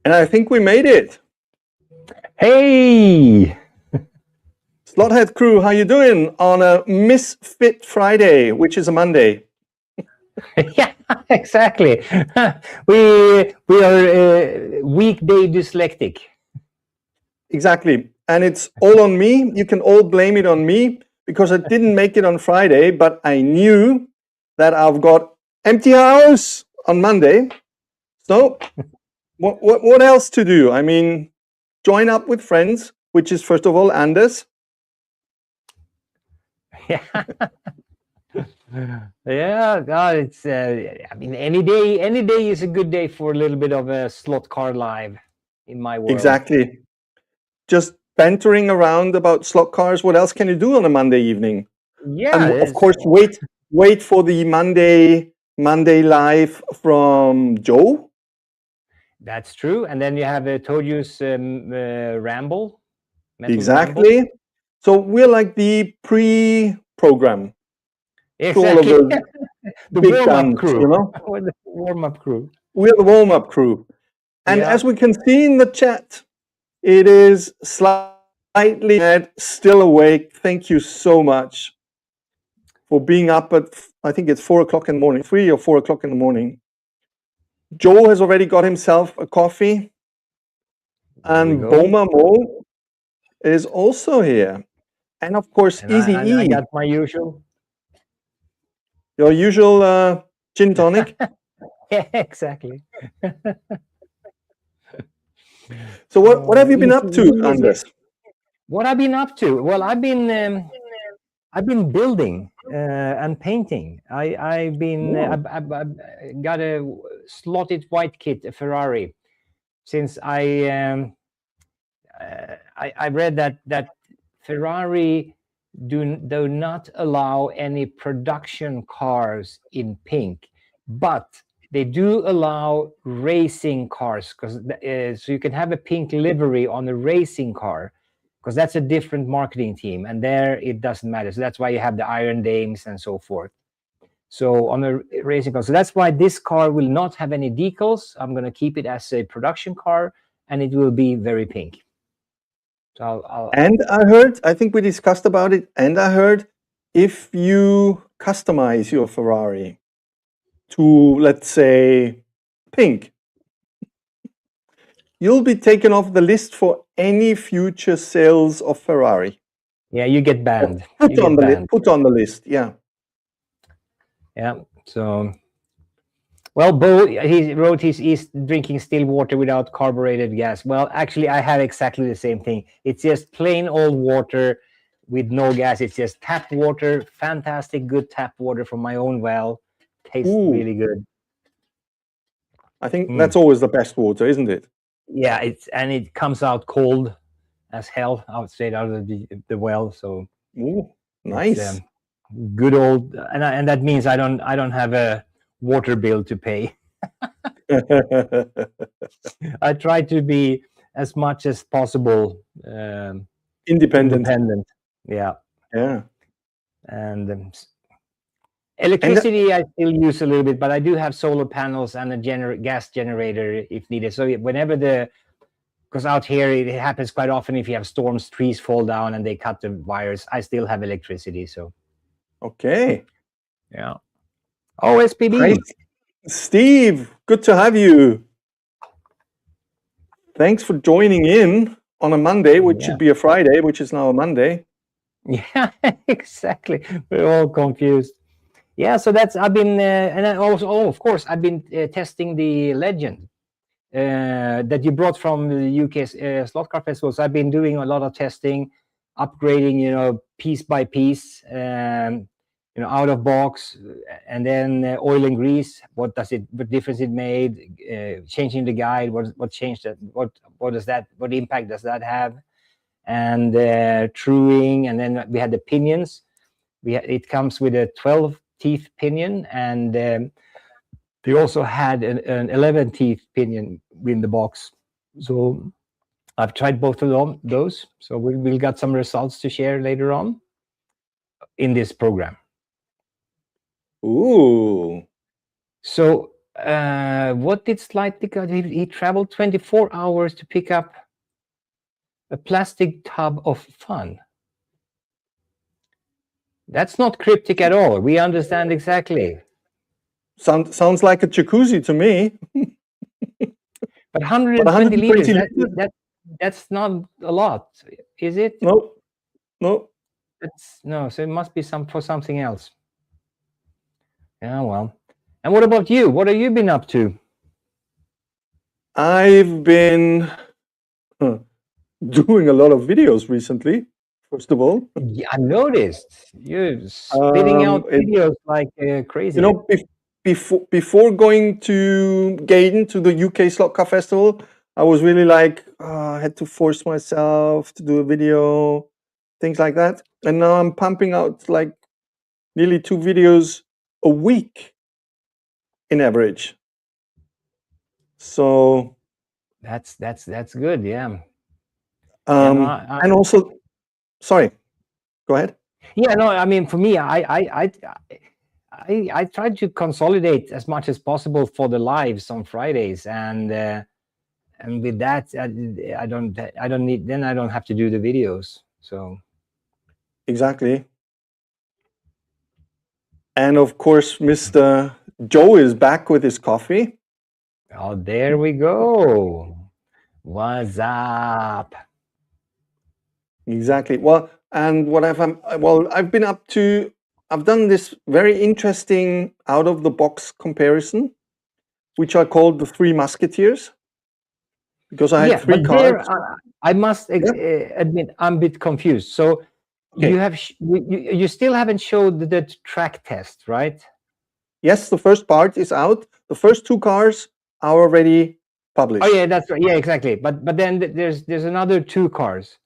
And I think we made it. Hey! Slothead crew, how you doing on a Misfit Friday, which is a Monday? Yeah, exactly. we are weekday dyslexic. Exactly. And it's all on me. You can all blame it on me because I didn't make it on Friday, but I knew that I've got empty house on Monday. So what else to do? I mean, join up with friends, which is first of all Anders. Yeah. Yeah, God, it's I mean any day is a good day for a little bit of a Slotcar live in my world. Exactly. Just bantering around about slot cars. What else can you do on a Monday evening? Yeah, and of course wait for the Monday live from Joe. That's true. And then you have Toju's ramble. Exactly. Ramble. So we're like the pre-program. Exactly. To all of the big warm-up guns, crew. you know? The warm-up crew. We're the warm-up crew. And as we can see in the chat, it is slightly still awake. Thank you so much for being up at, I think it's 4 o'clock in the morning, 3 or 4 o'clock in the morning. Joe has already got himself a coffee. And Boma Mo is also here. And of course, Easy E. I got my usual. Your usual gin tonic. Yeah, exactly. So what have you been up to, Anders? What I've been up to? Well, I've been building and painting. I've got a slotted white kit, a Ferrari, since I read that Ferrari do not allow any production cars in pink, but they do allow racing cars, because so you can have a pink livery on a racing car, because that's a different marketing team, and there it doesn't matter. So that's why you have the Iron Dames and so forth. So on a racing car, so that's why this car will not have any decals. I'm going to keep it as a production car, and it will be very pink. So and I heard, I think we discussed about it, and I heard if you customize your Ferrari to, let's say, pink, you'll be taken off the list for any future sales of Ferrari. Yeah, you get banned. Put on the list, yeah. Yeah, so... Well, Bo, he wrote he's drinking still water without carbureted gas. Well, actually, I have exactly the same thing. It's just plain old water with no gas. It's just tap water, fantastic, good tap water from my own well. Tastes really good. I think that's always the best water, isn't it? Yeah, it comes out cold as hell straight out of the well. So nice. Good old, and that means I don't have a water bill to pay. I try to be as much as possible independent. Yeah. And electricity I still use a little bit, but I do have solar panels and a gas generator if needed. So whenever because out here it happens quite often, if you have storms, trees fall down and they cut the wires, I still have electricity. So okay. Yeah. Oh, SPB. Great. Steve, good to have you. Thanks for joining in on a Monday, which should be a Friday, which is now a Monday. Yeah, exactly. We're all confused. Yeah, so I've been, and I also, of course, I've been testing the Legend that you brought from the UK Slotcar Festival. So I've been doing a lot of testing, upgrading, piece by piece, out of box, and then oil and grease. What difference it made? Changing the guide. What changed that? What impact does that have? And truing, and then we had the pinions. It comes with a 12-teeth pinion, and they also had an 11-teeth pinion in the box. So I've tried both of those. So we'll got some results to share later on in this program. Ooh. So What did Slotcar? He traveled 24 hours to pick up a plastic tub of fun. That's not cryptic at all. We understand exactly. Sounds like a jacuzzi to me. But 120 liters, that's not a lot, is it? No. No, so it must be for something else. Yeah, well. And what about you? What have you been up to? I've been doing a lot of videos recently, first of all. Yeah, I noticed. You're spitting out videos like crazy. You know, before going to Gaydon, to the UK Slotcar Festival, I was really like, I had to force myself to do a video, things like that. And now I'm pumping out like nearly 2 videos a week in average. So that's good, yeah. And also, sorry, go ahead. Yeah, no, I mean, for me, I try to consolidate as much as possible for the lives on Fridays, and with that, I don't need. Then I don't have to do the videos. So exactly. And of course, Mr. Joe is back with his coffee. Oh, there we go. What's up? Exactly. Well, and what I've been up to, I've done this very interesting out-of-the-box comparison, which I called the Three Musketeers, because I had 3 cards. I must admit, I'm a bit confused. So you have you still haven't showed the track test, right? Yes, the first part is out. The first 2 cars are already published. Oh yeah, that's right. Yeah, exactly. But then there's another 2 cars.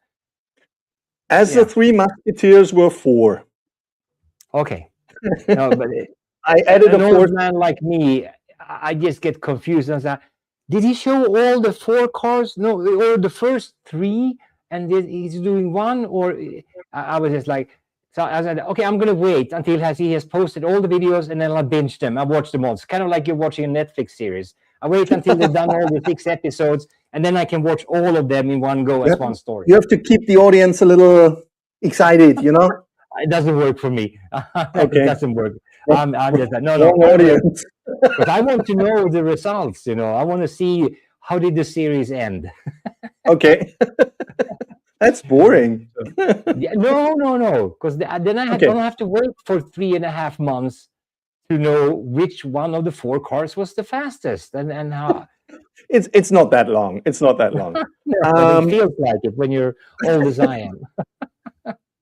As the Three Musketeers were 4. Okay. No, but I added an old man like me, I just get confused. And say, did he show all the 4 cars? No, or the first 3, and he's doing 1, or I was just like, so I said, okay, I'm gonna wait until he has posted all the videos, and then I'll binge them. I'll watch them all. It's kind of like you're watching a Netflix series. I wait until they've done all the 6 episodes, and then I can watch all of them in one go as one story. You have to keep the audience a little excited, you know? It doesn't work for me. Okay. It doesn't work. I'm just like, no. Audience. But I want to know the results, you know. I want to see how did the series end. Okay. That's boring. Yeah, no. Because then I don't have to wait for 3.5 months to know which one of the 4 cars was the fastest and how. It's not that long. It's not that long. But it feels like it when you're old as I am.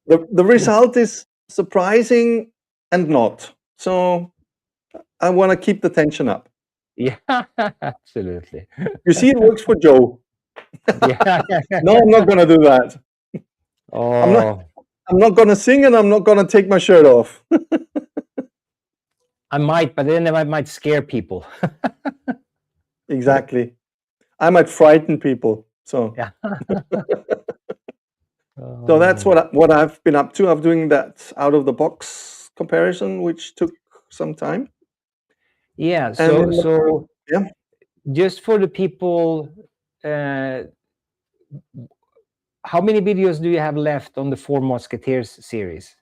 The result is surprising and not. So I want to keep the tension up. Yeah, absolutely. You see, it works for Joe. Yeah. No, I'm not going to do that. Oh. I'm not going to sing, and I'm not going to take my shirt off. I might, but then I might scare people. Exactly. I might frighten people. So yeah. So that's what I've been up to. I'm doing that out of the box comparison, which took some time. Yeah. So yeah. Just for the people, how many videos do you have left on the Four Musketeers series?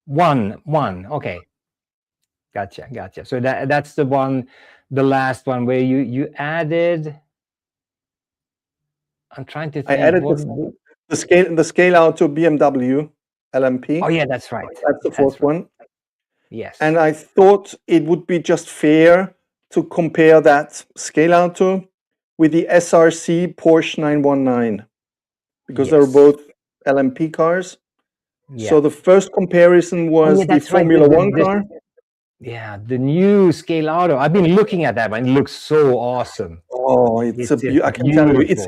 One. Okay. Gotcha. So that's the one, the last one where you added. I'm trying to think. I added the scale out to BMW LMP. Oh yeah, that's right. That's the fourth one. Yes. And I thought it would be just fair to compare that scale auto with the SRC Porsche 919 because they're both LMP cars. Yeah. So the first comparison was the Formula One car. Yeah, the new scale auto. I've been looking at that one. It looks so awesome. Oh, I can tell you, it's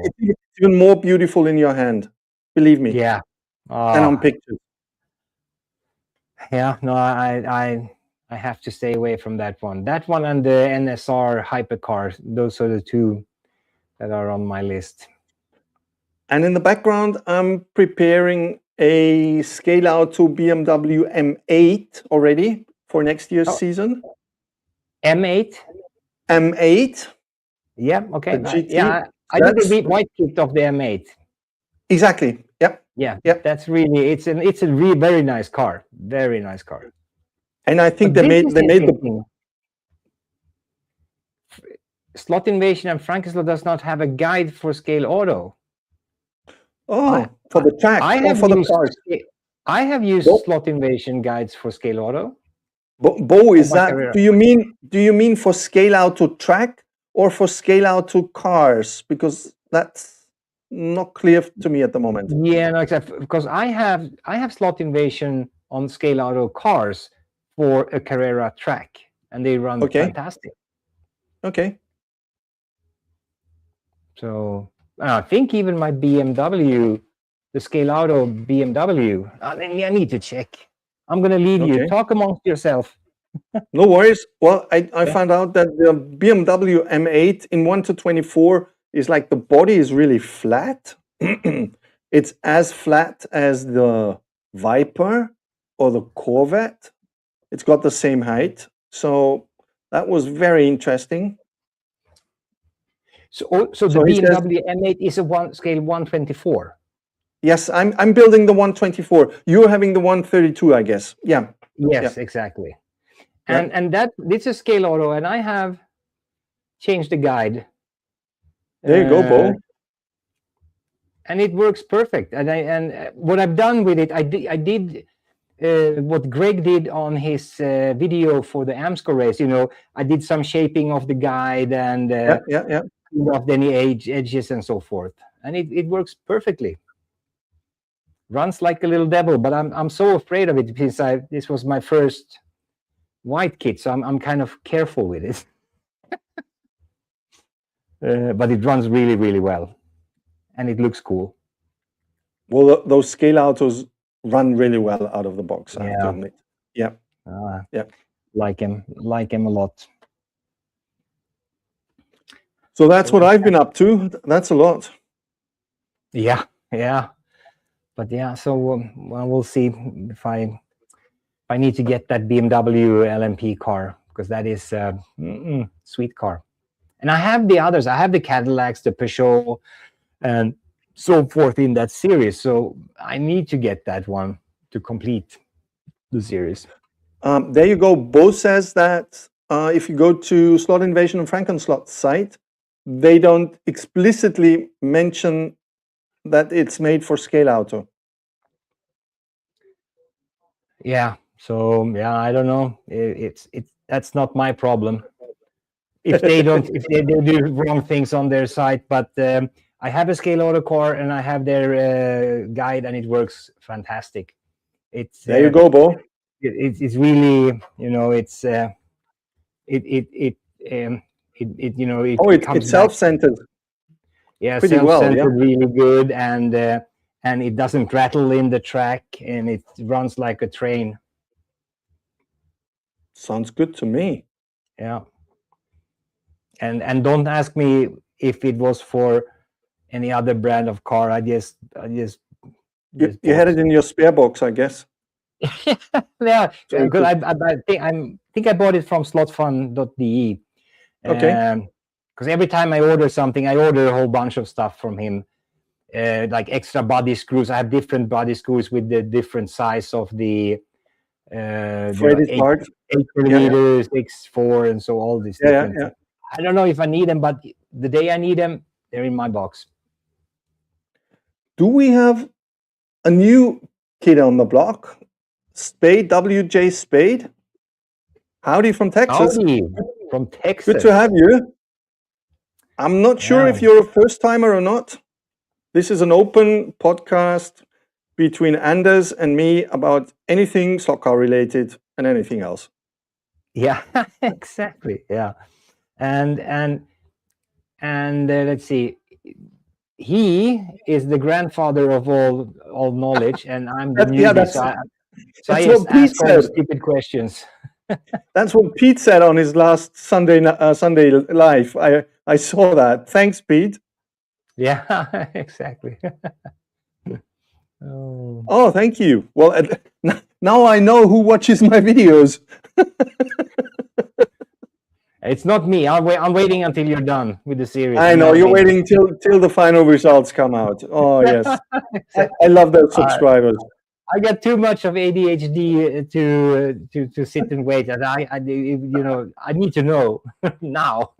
even more beautiful in your hand. Believe me. Yeah. And on pictures. Yeah, no, I have to stay away from that one. That one and the NSR hypercar. Those are the 2 that are on my list. And in the background, I'm preparing a scale out to BMW M8 already for next year's season. M8? M8. Yeah, okay. The GT. I did the white kit of the M8. Exactly. Yep. Yeah, Yep. that's really it's a really very nice car. Very nice car. And I think But they made the Slot Invasion and Frankenslot does not have a guide for Scale Auto. for the track or for the cars. I have used Slot Invasion guides for Scale Auto. Bo, is that career. Do you mean for Scale Auto track or for Scale Auto cars? Because that's not clear to me at the moment. Yeah, no, exactly. Because I have Slot Invasion on Scale Auto cars for a Carrera track, and they run fantastic. Okay. So I think even my BMW, the Scale Auto BMW, I need to check. I'm going to leave you. Talk amongst yourself. No worries. Well, I found out that the BMW M8 in 1-24 is like the body is really flat. It's as flat as the Viper or the Corvette. It's got the same height. So that was very interesting. So the BMW M8 is a scale 124. Yes, I'm building the 124. You're having the 132, I guess. Yeah. Yes, exactly. And this is Scale Auto, and I have changed the guide. There you go, Bo. And it works perfect. And what I've done with it, I did what Greg did on his video for the Amsco race. You know, I did some shaping of the guide and off any edges and so forth, and it works perfectly. Runs like a little devil, but I'm so afraid of it because this was my first white kit, so I'm kind of careful with it. But it runs really, really well, and it looks cool. Well, those Scale Autos run really well out of the box, I have to admit. Yeah. Like him a lot. So that's what I've been up to. That's a lot. Yeah. But so well, we'll see if I need to get that BMW LMP car, because that is a sweet car. And I have the others. I have the Cadillacs, the Peugeot, and so forth in that series. So I need to get that one to complete the series. There you go. Bo says that if you go to Slot Invasion and Frankenslot's site, they don't explicitly mention that it's made for Scale Auto. Yeah. So I don't know. That's not my problem. If they don't, if they do wrong things on their site, but I have a Scale Auto car and I have their guide, and it works fantastic. It's there you go, Bo. It's really, you know, it's it's self-centered. Yeah, self-centered, really good, and it doesn't rattle in the track, and it runs like a train. Sounds good to me. Yeah. And don't ask me if it was for any other brand of car. I just you had it in your spare box, I guess. Yeah, because I think I bought it from slotfun.de. Okay. Because every time I order something, I order a whole bunch of stuff from him, like extra body screws. I have different body screws with the different size of the 8 millimeters, 6'4", and so all these different things. I don't know if I need them, but the day I need them, they're in my box. Do we have a new kid on the block? Spade, WJ Spade. Howdy from Texas. Howdy from Texas. Good to have you. I'm not sure if you're a first timer or not. This is an open podcast between Anders and me about anything Slotcar related and anything else. Yeah, exactly. Yeah. And let's see. He is the grandfather of all knowledge, and I'm the newbie. So I just ask all the stupid questions. That's what Pete said on his last Sunday live. I saw that. Thanks, Pete. Yeah, exactly. Oh, thank you. Well, now I know who watches my videos. It's not me. I'm waiting until you're done with the series. I and know then you're maybe. waiting till the final results come out. Oh yes, I love those subscribers. I got too much of ADHD to sit and wait. And I I need to know now,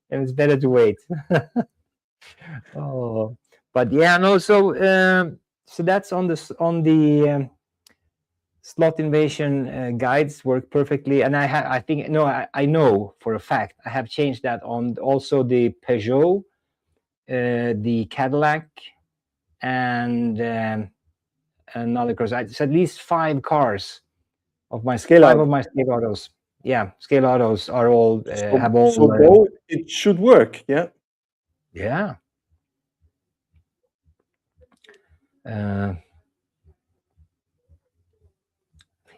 and it's better to wait. Oh, but yeah, no. So that's on the slot invasion guides work perfectly, and I think no, I know for a fact I have changed that on also the Peugeot, the Cadillac, and another car. It's at least 5 cars of my Scale five out. of my scale autos. Yeah, scale autos are all have all. So go. It should work. Yeah. Yeah.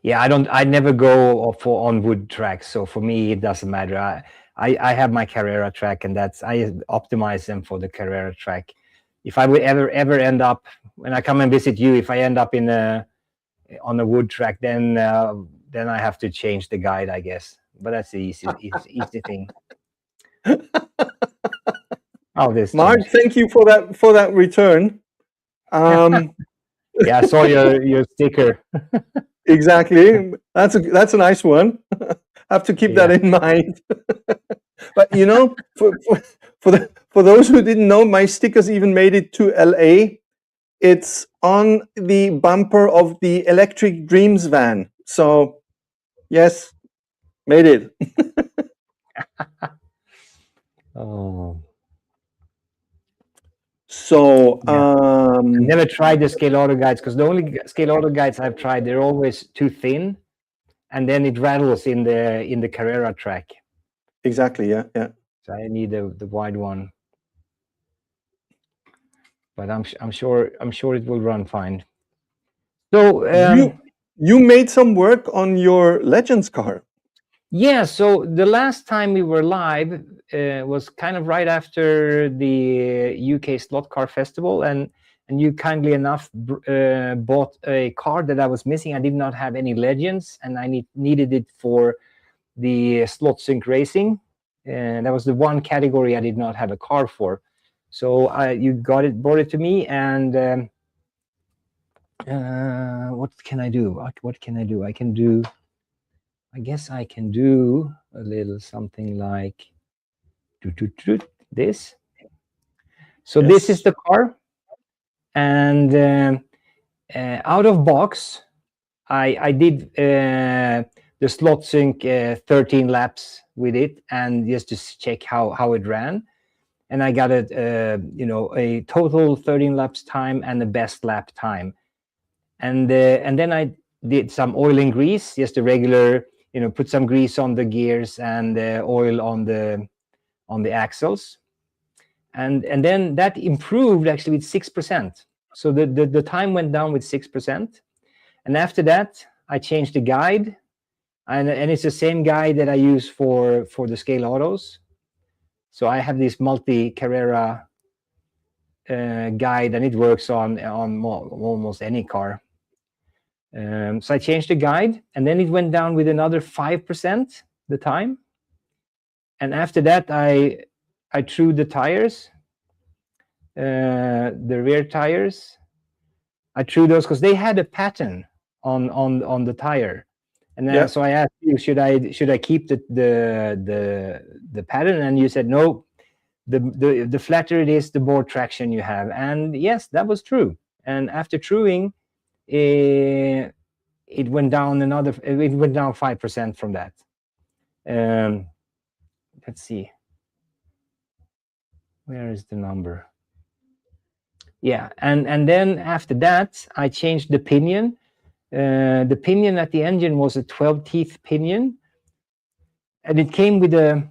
Yeah, I never go on wood tracks, so for me it doesn't matter. I have my Carrera track, and I optimize them for the Carrera track. If I would ever end up, when I come and visit you, if I end up on a wood track, then I have to change the guide, I guess. But that's the easy thing. Oh, this Mark, thank you for that return. Yeah, I saw your sticker. Exactly. That's a nice one. Have to keep that in mind. But you know, for those who didn't know, my stickers even made it to LA. It's on the bumper of the Electric Dreams van. So yes, made it. Oh. So I've never tried the scale auto guides, because the only scale auto guides I've tried, they're always too thin, and then it rattles in the Carrera track. Exactly. Yeah. So I need the wide one. But I'm sure it will run fine. So you made some work on your Legends car. Yeah. So the last time we were live was kind of right after the UK Slotcar Festival, and you kindly enough bought a car that I was missing. I did not have any Legends, and I needed it for the Slot Sync Racing, and that was the one category I did not have a car for. So you brought it to me, and what can I do? What can I do? I guess I can do a little something like this. So this is the car, and out of box, I did the Slot Sync 13 laps with it, and just to check how it ran. And I got it, a total 13 laps time and the best lap time. And then I did some oil and grease, just a regular, put some grease on the gears and oil on the axles. And then that improved actually with 6%. So the time went down with 6%. And after that, I changed the guide. And it's the same guide that I use for the scale autos. So I have this multi-Carrera guide, and it works on almost any car. So I changed the guide, and then it went down with another 5% the time. And after that, I threw the tires, the rear tires. I threw those because they had a pattern on the tire. And then, so I asked you, should I keep the pattern? And you said no. The flatter it is, the more traction you have. And yes, that was true. And after truing, it went down 5% from that. Let's see. Where is the number? Yeah, and then after that, I changed the pinion. The pinion at the engine was a 12-teeth pinion, and it came with a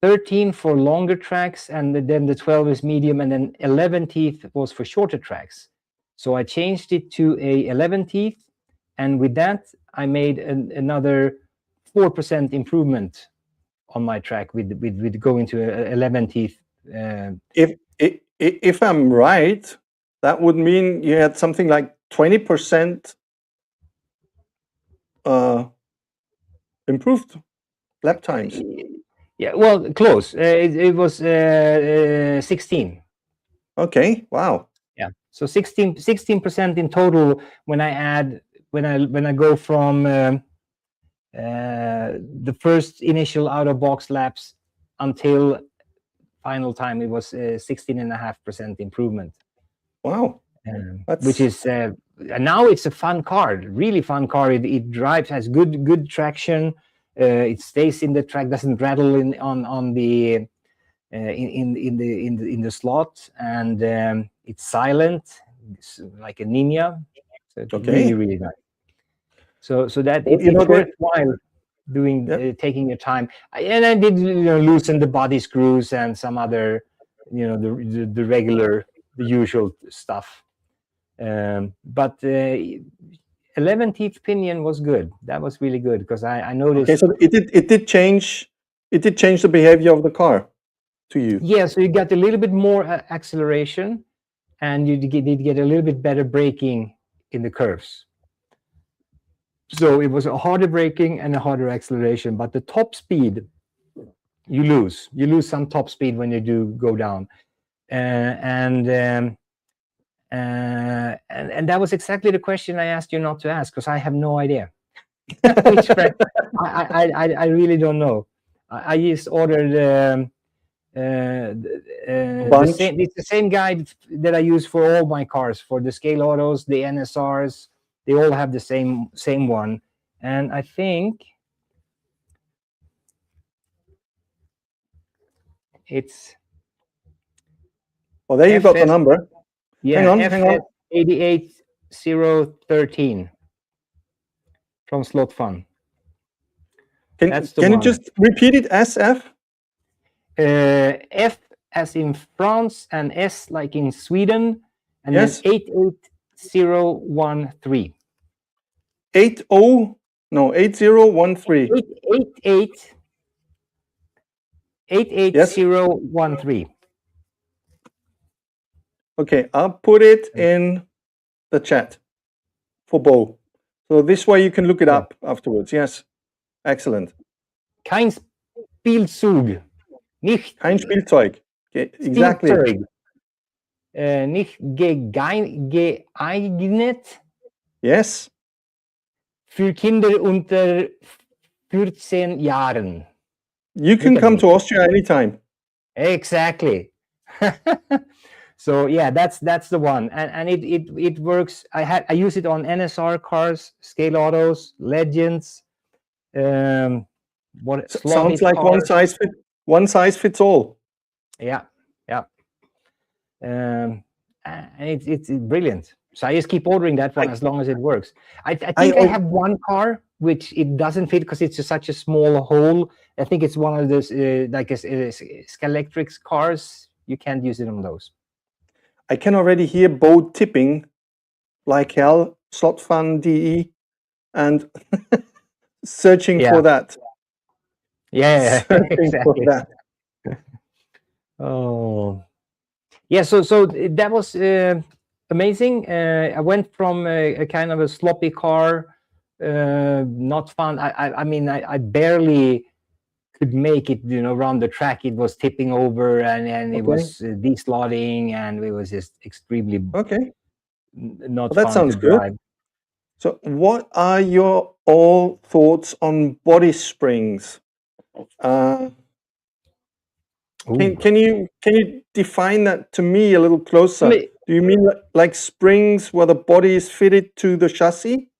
13 for longer tracks, and then the 12 is medium, and then 11 teeth was for shorter tracks. So I changed it to a 11 teeth, and with that, I made another 4% improvement on my track with going to 11 teeth. If I'm right, that would mean you had something like 20% improved lap times. Yeah, well, close. It was 16. Okay, wow. Yeah, so 16% in total when I go from the first initial out of box laps until final time. It was 16.5% improvement. Wow, which is now it's a fun car, really fun car. It drives, has good traction. It stays in the track, doesn't rattle on the in the slot, and it's silent. It's like a Ninja. So it's okay. really nice. So that Well, you know, it's worthwhile doing taking your time. And I did loosen the body screws and some other the regular, the usual stuff. But 11th pinion was good. That was really good because I noticed. Okay, so it did change the behavior of the car to you. Yeah, so you got a little bit more acceleration, and you did get a little bit better braking in the curves. So it was a harder braking and a harder acceleration, but the top speed you lose some top speed when you do go down, and that was exactly the question I asked you not to ask, because I have no idea. Which brand? I really don't know. I just ordered it's the same guide that I use for all my cars, for the scale autos, the NSRs. They all have the same one, and I think it's. Well, there you got the number. Yeah, hang on. 88013 from Slotfun. Can you just repeat it? SF? F as in France and S like in Sweden, and yes. Then 88013. 8013. 88013. Okay, I'll put it in the chat for Bo. So this way you can look it up afterwards. Yes, excellent. Kein Spielzug. Nicht. Kein Spielzeug. Okay, exactly. Spielzeug. Nicht geeignet. Yes. Für Kinder unter 14 Jahren. You can come to Austria anytime. Exactly. So yeah, that's the one, and it works. I use it on NSR cars, scale autos, legends. What sounds like cars. one size fits all. Yeah. And it's brilliant. So I just keep ordering that one as long as it works. I think I have one car which it doesn't fit because it's just such a small hole. I think it's one of those like Scalextric cars. You can't use it on those. I can already hear Bo tipping like hell, Slotfun DE, and searching for that. Yeah, searching exactly. for that. Oh, yeah. So that was amazing. I went from a kind of a sloppy car, not fun. I mean, I barely could make it, around the track. It was tipping over, and it was deslotting, and it was just extremely not fun. That sounds to drive. Good. So, what are your all thoughts on body springs? Can you define that to me a little closer? Do you mean like springs where the body is fitted to the chassis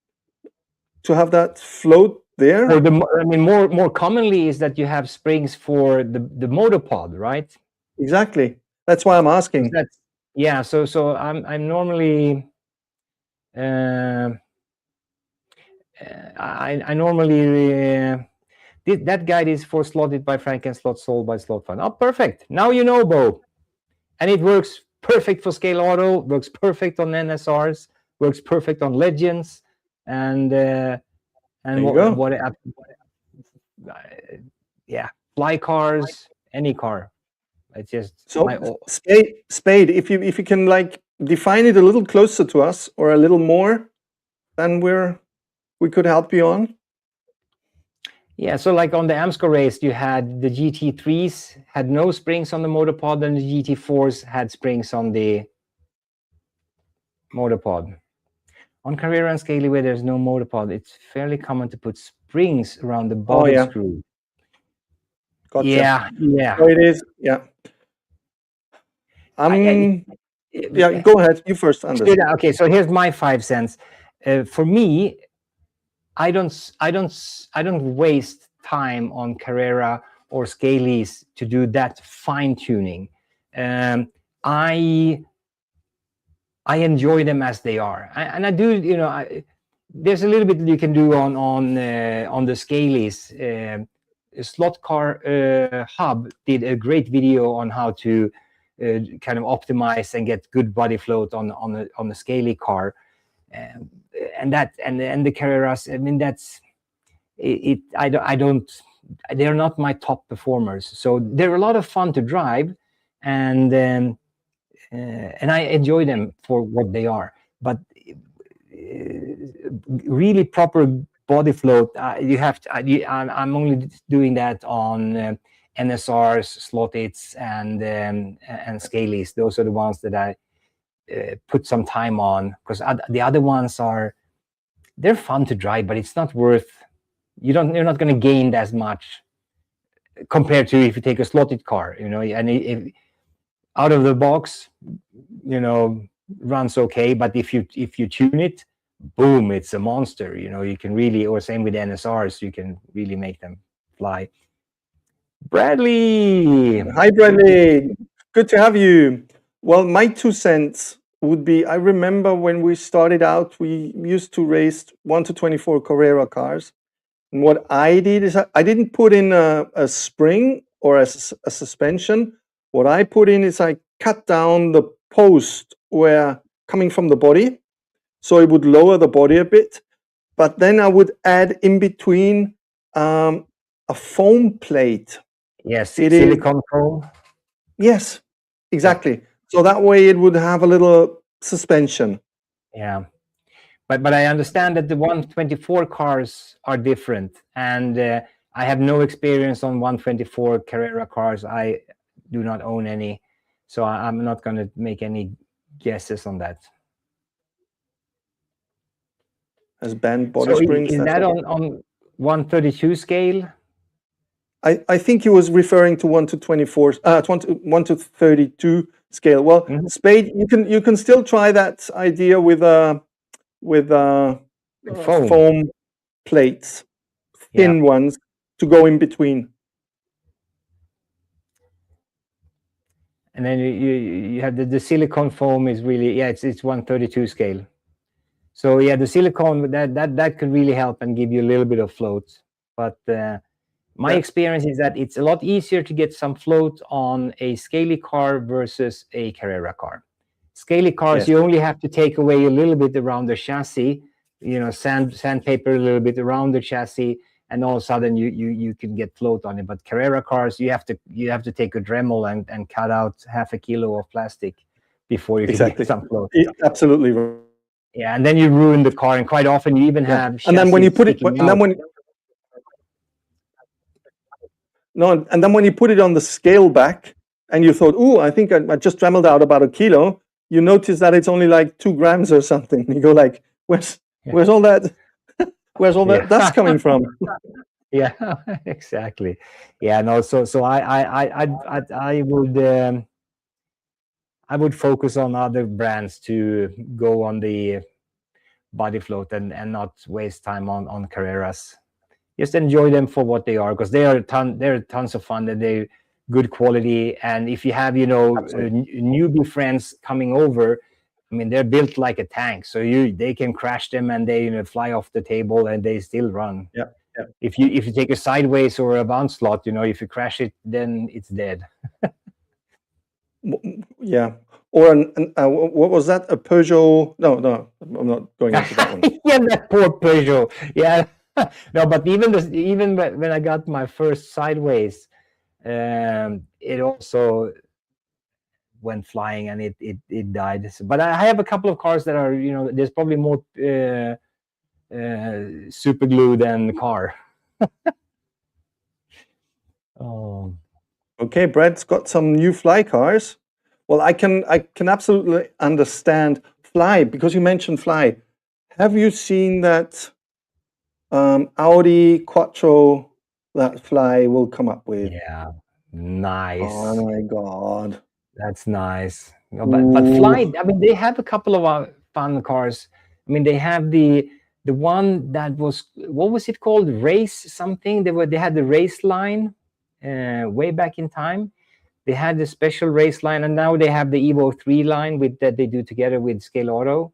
to have that float there? I mean, more commonly is that you have springs for the motor pod, right? Exactly. That's why I'm asking. Yeah. So I'm normally I normally that guide is for Slotted by Frank and Slot sold by Slotfun. Oh, perfect. Now you know, Bo. And it works perfect for scale auto, works perfect on NSRs, works perfect on legends, and fly cars, any car. It's just Spade. If you can like define it a little closer to us or a little more, then we could help you on. Yeah, so like on the Amsco race, you had the GT3s had no springs on the motor pod, and the GT4s had springs on the motor pod. On Carrera and Scaly, where there's no motor pod, it's fairly common to put springs around the body screw. Gotcha. Yeah. So it is, yeah. Yeah, go ahead. You first, Anders. Okay, so here's my 5 cents. For me, I don't waste time on Carrera or Scalys to do that fine tuning. I enjoy them as they are, and I do. There's a little bit you can do on the Scalys. Slotcar Hub did a great video on how to kind of optimize and get good body float on the Scaly car, and the Carreras. I mean, that's it. I don't. They're not my top performers, so they're a lot of fun to drive, and I enjoy them for what they are. But really proper body float, you have to. I'm only doing that on NSRs, Slotheads, and Scalys. Those are the ones that I put some time on, because the other ones they're fun to drive, but it's not worth. You're not going to gain as much compared to if you take a slotted car, and if out of the box, runs okay, but if you tune it, boom, it's a monster. You can really, or same with NSRs, you can really make them fly. Bradley. Hi, Bradley. Good to have you. Well, my 2 cents would be, I remember when we started out, we used to race 1-24 Carrera cars. And what I did is I didn't put in a spring or a suspension. What I put in is I cut down the post coming from the body, so it would lower the body a bit. But then I would add in between a foam plate. Yes, silicone foam. Yes, exactly. So that way it would have a little suspension. Yeah. But I understand that the 124 cars are different, and I have no experience on 124 Carrera cars. I do not own any, so I'm not going to make any guesses on that. As band body springs. Is that on 132 scale? I think he was referring to 1-24, 1-32 scale. Well, Spade, you can still try that idea with foam plates, thin ones, to go in between. And then you have the silicone foam is really, it's 132 scale. So the silicone that could really help and give you a little bit of float. But my experience is that it's a lot easier to get some float on a Scaly car versus a Carrera car. Scaly cars, you only have to take away a little bit around the chassis, sandpaper a little bit around the chassis, and all of a sudden you can get float on it. But Carrera cars, you have to take a Dremel and cut out half a kilo of plastic before you can get some float. Absolutely right. Yeah, and then you ruin the car, and quite often you even have. And then when you put it, when you put it on the scale back, and you thought, "Ooh, I think I just dremeled out about a kilo." You notice that it's only like 2 grams or something. You go like, "Where's all that? Where's all that dust coming from?" Yeah, exactly. Yeah, no. So I would focus on other brands to go on the body float and not waste time on Carreras. Just enjoy them for what they are, because they're tons of fun, and they're good quality. And if you have newbie friends coming over, I mean, they're built like a tank, so they can crash them and they fly off the table and they still run. Yeah. If you take a sideways or a bounce slot, if you crash it, then it's dead. Yeah. Or what was that? A Peugeot? No, I'm not going into that one. Yeah, that poor Peugeot. Yeah. No, but even when I got my first sideways, it also went flying and it died. But I have a couple of cars that are, there's probably more super glue than the car. Oh, Okay, Brett's got some new fly cars. Well, I can absolutely understand fly, because you mentioned fly. Have you seen that Audi Quattro that fly will come up with? yeah, Oh nice. my God. That's nice. No, but Fly, Ooh. I mean, they have a couple of fun cars. I mean, they have the one that was, what was it called? Race something. They had the race line way back in time. They had the special race line, and now they have the Evo 3 line with that they do together with Scale Auto.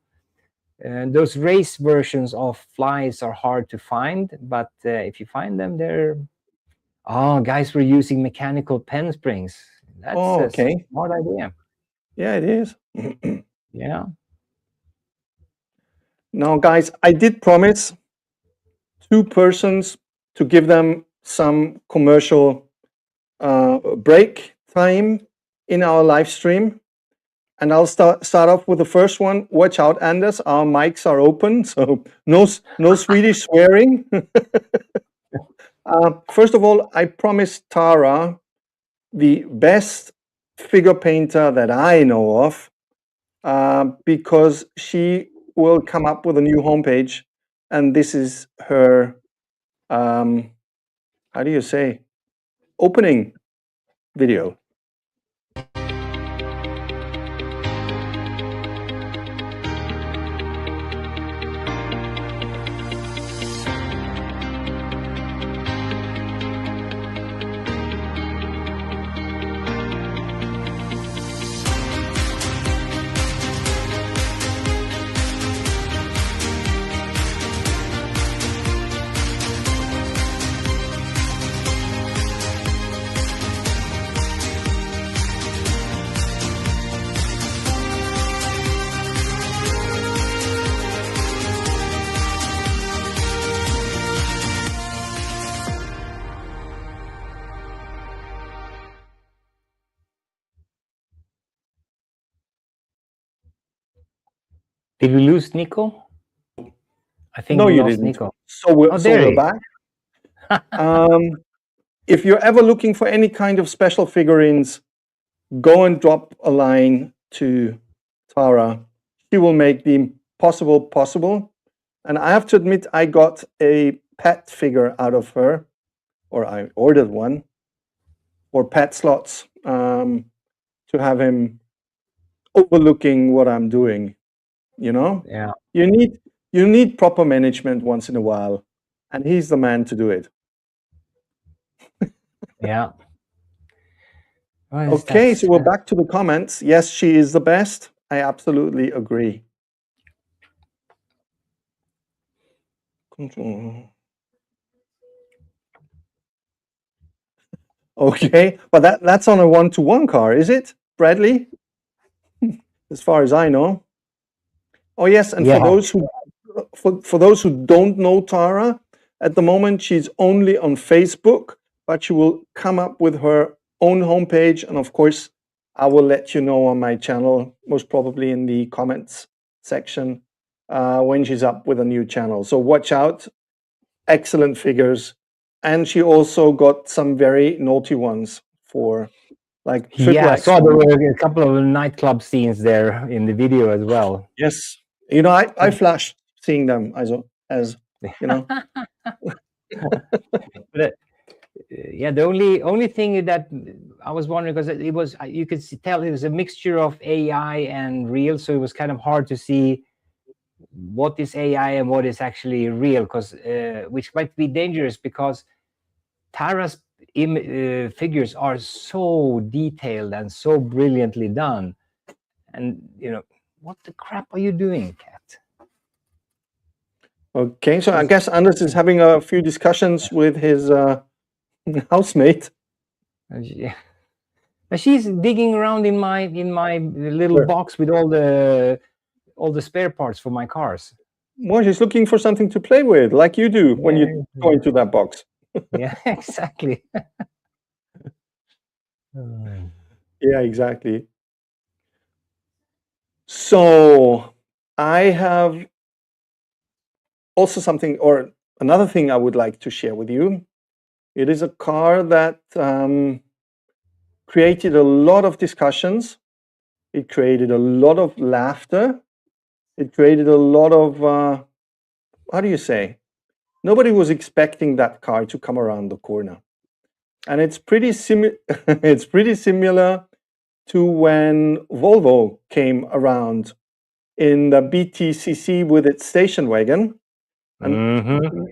Those race versions of Flies are hard to find, but if you find them, they're guys were using mechanical pen springs. That's Oh, a okay. smart idea. Yeah, it is. Yeah. Now, guys, I did promise 2 persons to give them some commercial break time in our live stream. And I'll start off with the first one. Watch out, Anders. Our mics are open, so no Swedish swearing. First of all, I promised Tara the best figure painter that I know of, because she will come up with a new homepage, and this is her, how do you say, opening video. Did we lose Nico? I think No, we you lost didn't. Nico. So Oh, we're there he back. If you're ever looking for any kind of special figurines, go and drop a line to Tara. She will make the impossible possible. And I have to admit, I got a pet figure out of her, or I ordered one for Pet Slots, to have him overlooking what I'm doing. You know, Yeah. you need proper management once in a while, and he's the man to do it. Yeah. Okay, so we're back to the comments. Yes, she is the best. I absolutely agree. Control. Okay, but that's on a 1-to-1 car, is it, Bradley? As far as I know. Oh yes, and Yeah. for those who don't know Tara, at the moment she's only on Facebook, but she will come up with her own homepage, and of course, I will let you know on my channel, most probably in the comments section, when she's up with a new channel. So watch out. Excellent figures, and she also got some very naughty ones for like triple Yeah, I X. saw there were a couple of nightclub scenes there in the video as well. Yes, you know, I flashed seeing them as you know. But, yeah, the only thing that I was wondering, because it was, you could tell it was a mixture of AI and real, so it was kind of hard to see what is AI and what is actually real, because which might be dangerous, because Tara's figures are so detailed and so brilliantly done, and what the crap are you doing, cat? Okay, so I guess Anders is having a few discussions with his housemate. Yeah. She's digging around in my little box with all the spare parts for my cars. Well, she's looking for something to play with, like you do when you go into that box. Yeah, exactly. Yeah, exactly. So I have also something, or another thing I would like to share with you. It is a car that created a lot of discussions. It created a lot of laughter. It created a lot of, how do you say? Nobody was expecting that car to come around the corner. And it's pretty it's pretty similar to when Volvo came around in the BTCC with its station wagon. And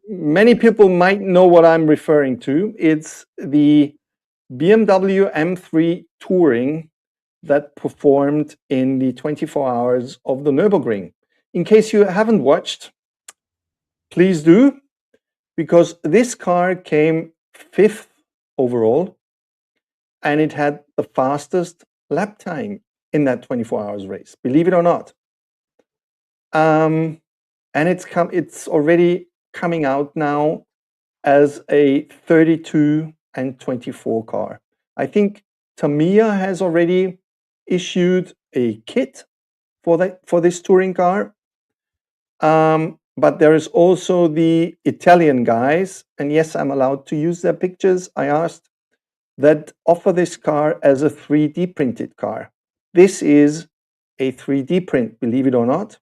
many people might know what I'm referring to. It's the BMW M3 Touring that performed in the 24 hours of the Nürburgring. In case you haven't watched, please do, because this car came 5th overall, and it had the fastest lap time in that 24 hours race, believe it or not. And it's already coming out now as a 32 and 24 car. I think Tamiya has already issued a kit for this touring car. But there is also the Italian guys, and yes, I'm allowed to use their pictures, I asked, that offer this car as a 3D printed car. This is a 3D print, believe it or not.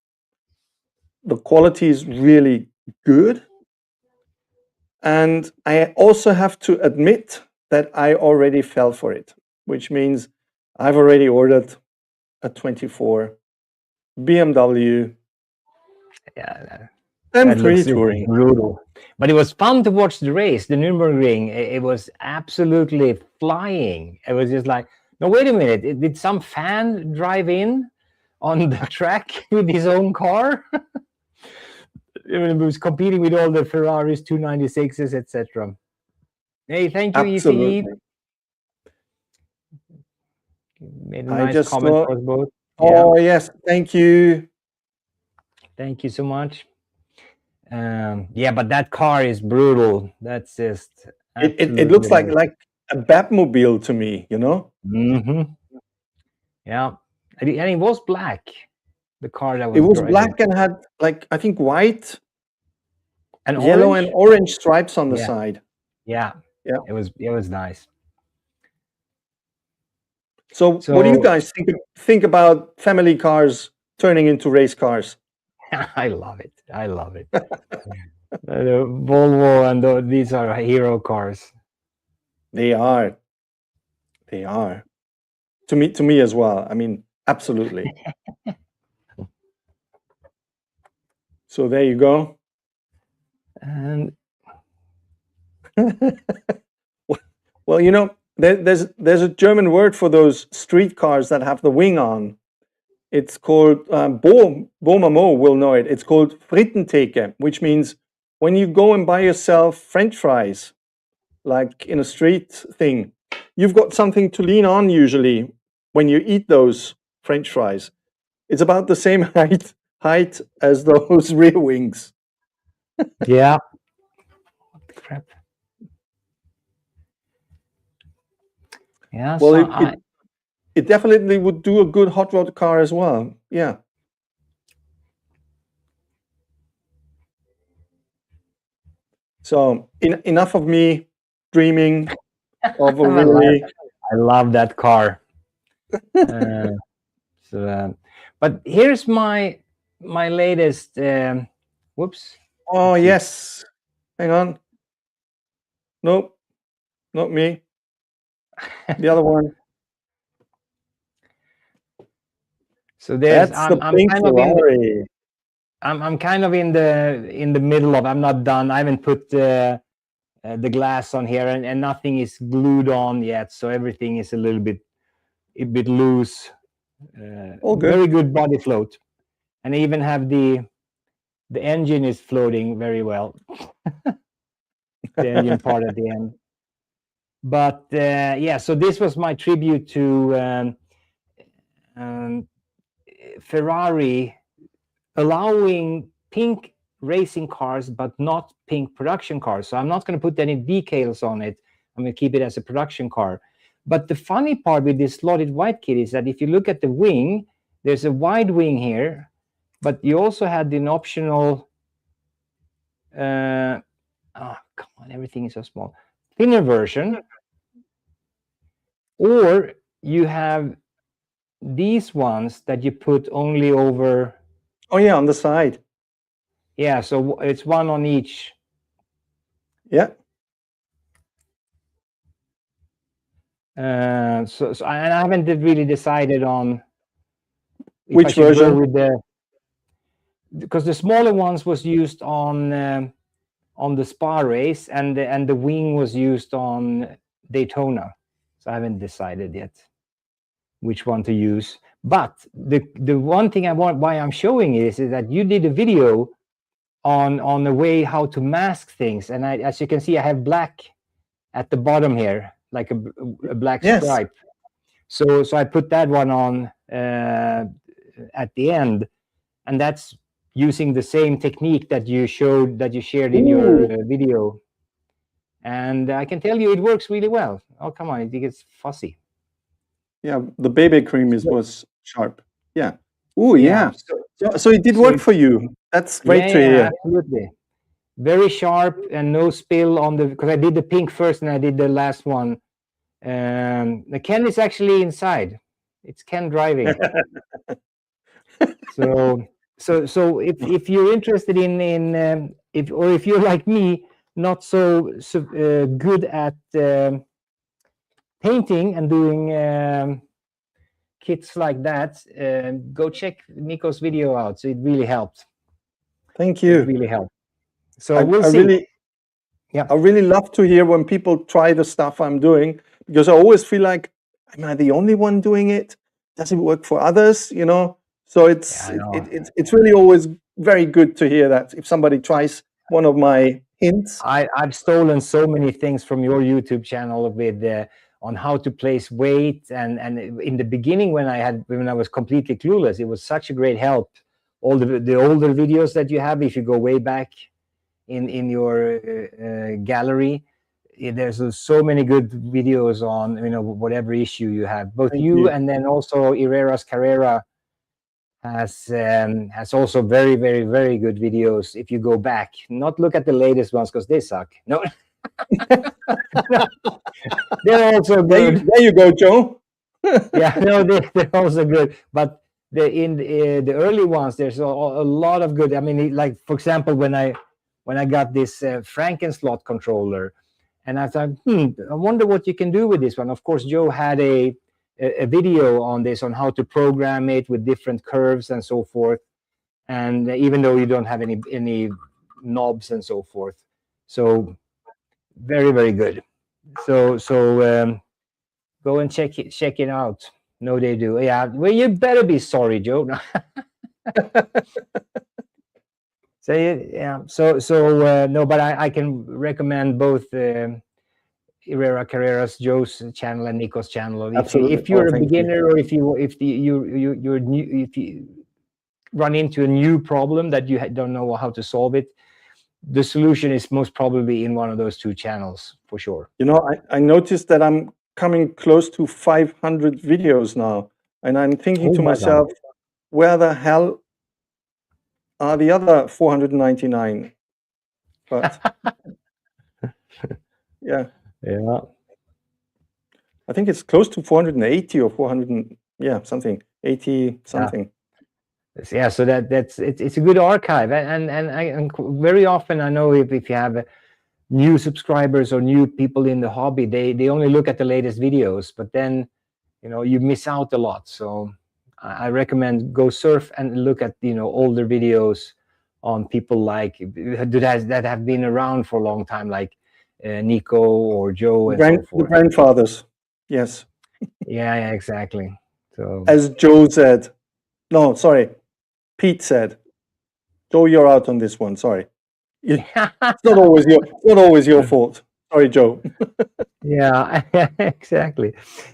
The quality is really good. And I also have to admit that I already fell for it, which means I've already ordered a 24 BMW M3 Touring. Brutal. But it was fun to watch the race, the Nürburgring. It was absolutely flying. It was just like, no, wait a minute. Did some fan drive in on the track with his own car? It was competing with all the Ferraris, 296s, etc. Hey, thank you, Absolutely. ECE. Made a nice comment for us both. Oh, yes. Thank you. Thank you so much. Yeah, but that car is brutal. That's just it looks like a Batmobile to me, you know. Yeah, and it was black. The car that was. It was black and had I think white and yellow orange? and orange stripes on the side. Yeah. It was nice. So what do you guys think about family cars turning into race cars? I love it. The Volvo and these are hero cars. They are. To me as well. I mean, absolutely. So there you go. And well, you know, there's a German word for those street cars that have the wing on. It's called Bo Mamo will know it. It's called Frittentheke, which means when you go and buy yourself French fries, like in a street thing, you've got something to lean on usually when you eat those French fries. It's about the same height as those rear wings. Yeah. What the crap? Yeah. Well, so it definitely would do a good hot rod car as well. Yeah. So enough of me dreaming of a really. I love that car. But here's my latest. Whoops. Oh yes. Hang on. Nope. Not me. The other one. So there's I'm kind of in the middle of. I'm not done. I haven't put the glass on here, and nothing is glued on yet. So everything is a bit loose. All good. Very good body float, and I even have the engine is floating very well. The engine part at the end. But yeah, so this was my tribute to Ferrari allowing pink racing cars but not pink production cars. So I'm not going to put any decals on it. I'm going to keep it as a production car. But the funny part with this slotted white kit is that if you look at the wing, there's a wide wing here, but you also had an optional oh come on, everything is so small. thinner version, or you have these ones that you put only over. Oh yeah, on the side. Yeah, so it's one on each. Yeah. So I haven't really decided on if Which I should version? go with because the smaller ones was used on the Spa race, and the wing was used on Daytona. So I haven't decided yet which one to use. But the one thing why I'm showing is that you did a video on the way how to mask things, and as you can see, I have black at the bottom here, like a black stripe. So I put that one on at the end, and that's using the same technique that you shared in your video. And I can tell you it works really well. Oh, come on, it gets fuzzy. Yeah, the baby cream was sharp. Yeah. Oh, yeah. So it did work for you. That's great to hear. Absolutely. Very sharp and no spill on because I did the pink first and I did the last one. The Ken is actually inside. It's Ken driving. So if you're interested in if you're like me, not so good at painting and doing kits like that, go check Nico's video out. So it really helped. Thank you. It really helped. So we'll see. I really love to hear when people try the stuff I'm doing, because I always feel like, am I the only one doing it? Does it work for others? You know. So it's really always very good to hear that if somebody tries one of my hints. I've stolen so many things from your YouTube channel with on how to place weight, and in the beginning when I was completely clueless, it was such a great help. All the older videos that you have, if you go way back in your gallery, there's so many good videos on whatever issue you have. Both you and then also Herrera's Carrera has also very, very, very good videos if you go back. Not look at the latest ones because they suck. No. They're also good. There you go, Joe. Yeah, no, they're also good. But in the early ones, there's a lot of good. I mean, like for example, when I got this Frankenslot controller, and I thought, I wonder what you can do with this one. Of course, Joe had a video on this, on how to program it with different curves and so forth. And even though you don't have any knobs and so forth, so very, very good. So go and check it out. No, they do. Yeah. Well, you better be sorry, Joe. So yeah. So no, but I can recommend both Herrera Carrera's, Joe's channel, and Nico's channel. If you're a beginner, or if you're new, if you run into a new problem that you don't know how to solve it, the solution is most probably in one of those two channels for sure. You know, I noticed that I'm coming close to 500 videos now, and I'm thinking to myself, where the hell are the other 499? But yeah. I think it's close to 480 or 400, something, 80 something. Yeah, so it's a good archive, and very often I know if you have new subscribers or new people in the hobby, they only look at the latest videos, but then you miss out a lot. So I recommend go surf and look at older videos on people like that have been around for a long time, like Nico or Joe and so forth. The grandfathers, yes. Yeah, exactly. So as Joe said, no, sorry, Pete said, Joe, you're out on this one. Sorry, it's not always your fault. Sorry, Joe. Yeah, exactly.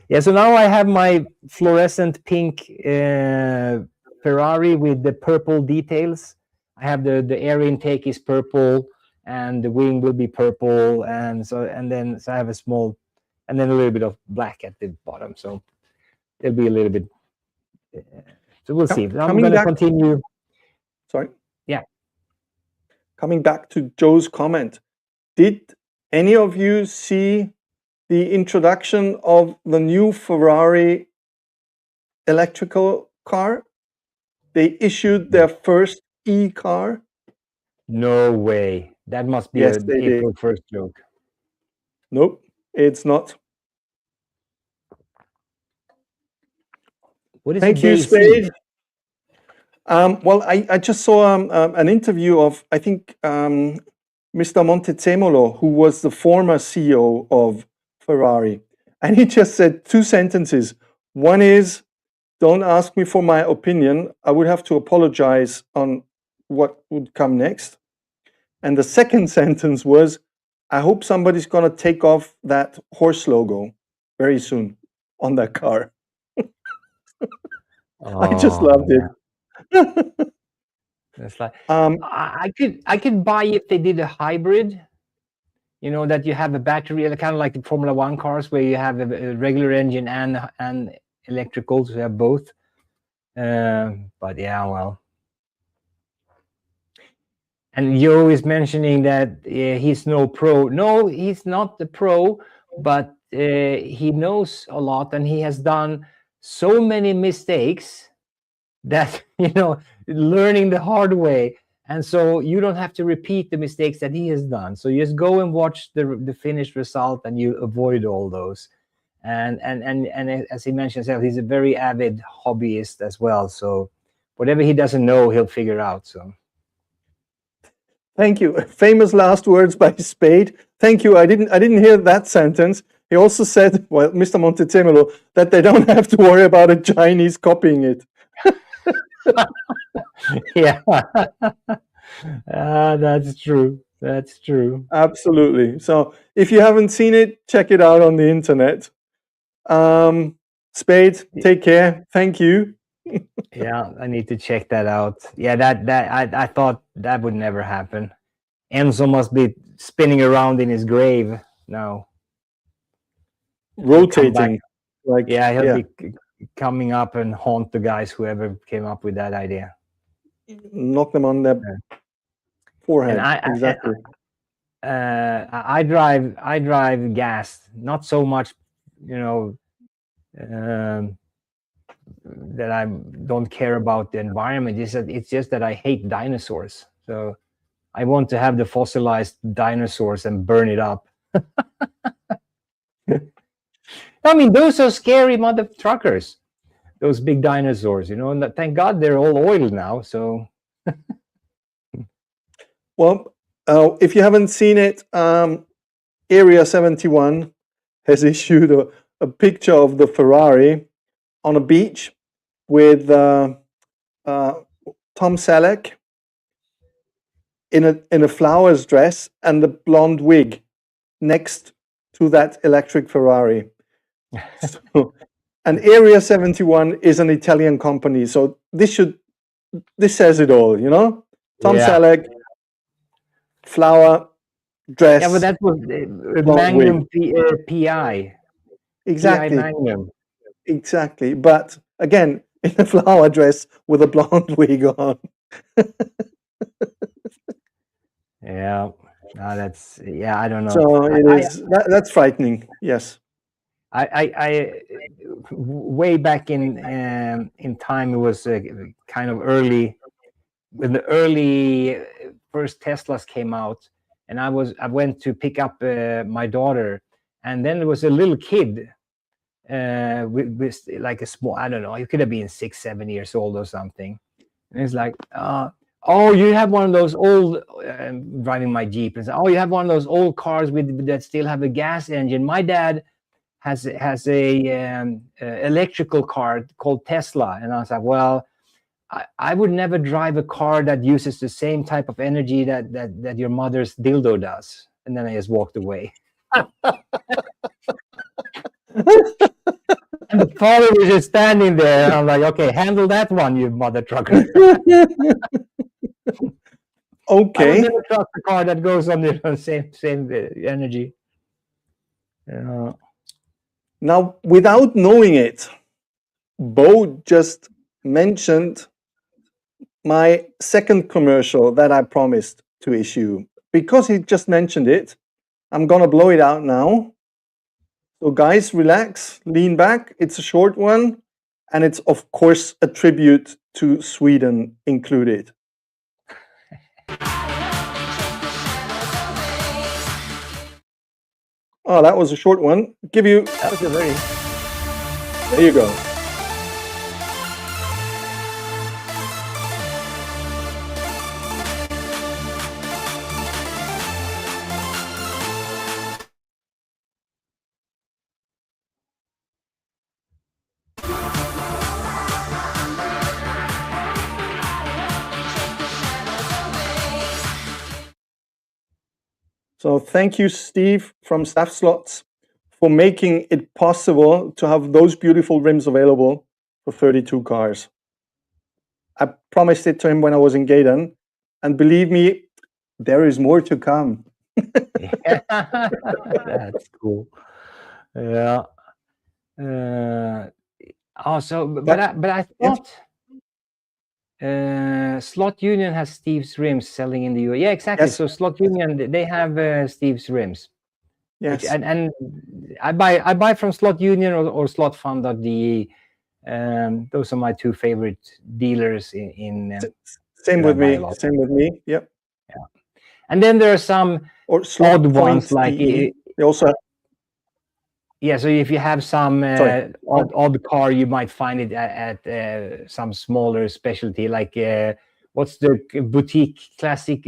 Yeah, so now I have my fluorescent pink Ferrari with the purple details. I have the air intake is purple, and the wing will be purple, and then I have a small, and then a little bit of black at the bottom. So there'll be a little bit. So we'll see. I'm going to continue. Sorry. Yeah. Coming back to Joe's comment, did any of you see the introduction of the new Ferrari electrical car? They issued their first e-car. No way. That must be Yes, an they did. April 1st joke. Nope, it's not. What is Thank a you, Day Spade. C? Well, I just saw an interview of, I think, Mr. Montezemolo, who was the former CEO of Ferrari. And he just said 2 sentences. One is, don't ask me for my opinion. I would have to apologize on what would come next. And the second sentence was, I hope somebody's going to take off that horse logo very soon on that car. I just loved it. It's like I could buy if they did a hybrid. You know, that you have a battery, kind of like the Formula One cars, where you have a regular engine and electrical, so you have both. But yeah, well. And Joe is mentioning that he's no pro. No, he's not the pro, but he knows a lot, and he has done so many mistakes that, you know, learning the hard way. And so you don't have to repeat the mistakes that he has done. So you just go and watch the finished result, and you avoid all those. And as he mentioned himself, he's a very avid hobbyist as well. So whatever he doesn't know, he'll figure out. So. Thank you. Famous last words by Spade. Thank you. I didn't hear that sentence. He also said, well, Mr. Montezemolo, that they don't have to worry about a Chinese copying it. Yeah, that's true. That's true. Absolutely. So if you haven't seen it, check it out on the internet. Spade, take care. Thank you. Yeah, I need to check that out. Yeah, I thought that would never happen. Enzo must be spinning around in his grave now. Rotating. Like, yeah, he'll be coming up and haunt the guys, whoever came up with that idea. Knock them on their forehead. Exactly. I drive gas, not so much, you know, that I don't care about the environment. It's just that I hate dinosaurs. So I want to have the fossilized dinosaurs and burn it up. I mean, those are scary mother truckers, those big dinosaurs, you know, and thank God they're all oiled now. So, well, if you haven't seen it, Area 71 has issued a picture of the Ferrari on a beach with Tom Selleck in a flowers dress and a blonde wig next to that electric Ferrari. So, and Area 71 is an Italian company, so this says it all, you know. Tom Selleck, flower dress. Yeah, but that was Magnum PI. Exactly. PI Magnum. Exactly. But again, in a flower dress with a blonde wig on. Yeah. That's I don't know. So it is that's frightening. Yes. I way back in time, it was kind of early when the early first Teslas came out, and I went to pick up my daughter, and then there was a little kid with like a small, I don't know, he could have been 6-7 years old or something, and it's like, oh, you have one of those old driving my Jeep, and oh, you have one of those old cars that still have a gas engine. My dad has a electrical car called Tesla. And I was like, well, I would never drive a car that uses the same type of energy that your mother's dildo does. And then I just walked away. And the father was just standing there, and I'm like, okay, handle that one, you mother trucker. Okay. I would never trust a car that goes on the same energy. Now, without knowing it, Bo just mentioned my second commercial that I promised to issue. Because he just mentioned it, I'm gonna blow it out now. So guys, relax, lean back. It's a short one, and it's of course a tribute to Sweden included. Oh, that was a short one. Give you. That was a very. There you go. So thank you, Steve from Staff Slots, for making it possible to have those beautiful rims available for 32 cars. I promised it to him when I was in Gaydon, and believe me, there is more to come. Yeah. That's cool. Yeah. Also, but I thought Slot Union has Steve's rims selling in the US. Yeah, exactly. Yes. So Slot Union, they have Steve's rims. Yes. And I buy from Slot Union or slotfun.de. Those are my two favorite dealers in Same with me. Same with me. Yep. Yeah. And then there are some odd ones like they also have. Yeah, so if you have some odd car, you might find it at some smaller specialty, like what's the boutique, classic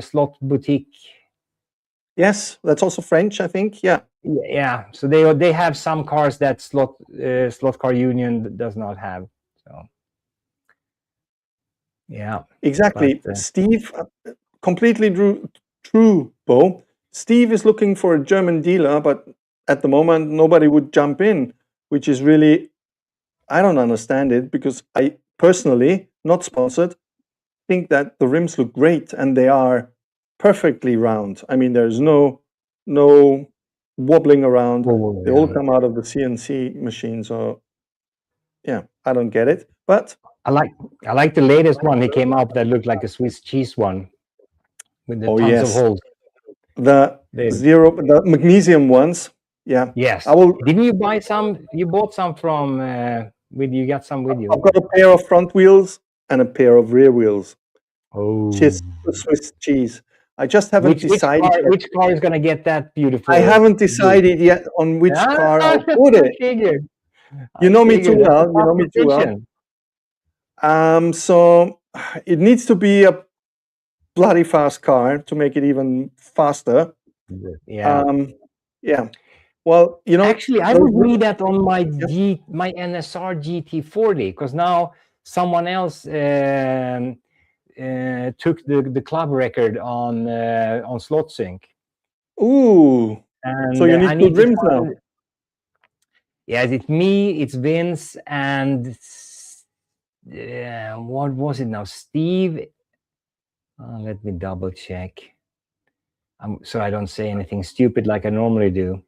slot boutique? Yes, that's also French, I think. Yeah. Yeah, so they have some cars that Slotcar Union does not have. So yeah, exactly. But, Steve, completely true, Bo. Steve is looking for a German dealer, but at the moment nobody would jump in, which is really, I don't understand it, because I personally, not sponsored, think that the rims look great and they are perfectly round. I mean, there's no wobbling around. They all come out of the CNC machine. So yeah, I don't get it. But I like the latest one he came up that looked like a Swiss cheese one with the tons of holes. The magnesium ones. Yeah. Yes. Didn't you buy some? You bought some from you got some with you. I've got a pair of front wheels and a pair of rear wheels. Oh. Swiss cheese. I just haven't decided. Which car is going to get that beautiful? I haven't decided yet on which car I'll put it. You know me too well. You know me too well. So it needs to be a bloody fast car to make it even faster. Yeah. Yeah. Well, you know, actually, I would need that on my NSR GT40, because now someone else took the club record on SlotSync. Ooh. And so you need good rims now. Yeah, it's me, it's Vince, and what was it now? Steve. Let me double check. So I don't say anything stupid like I normally do.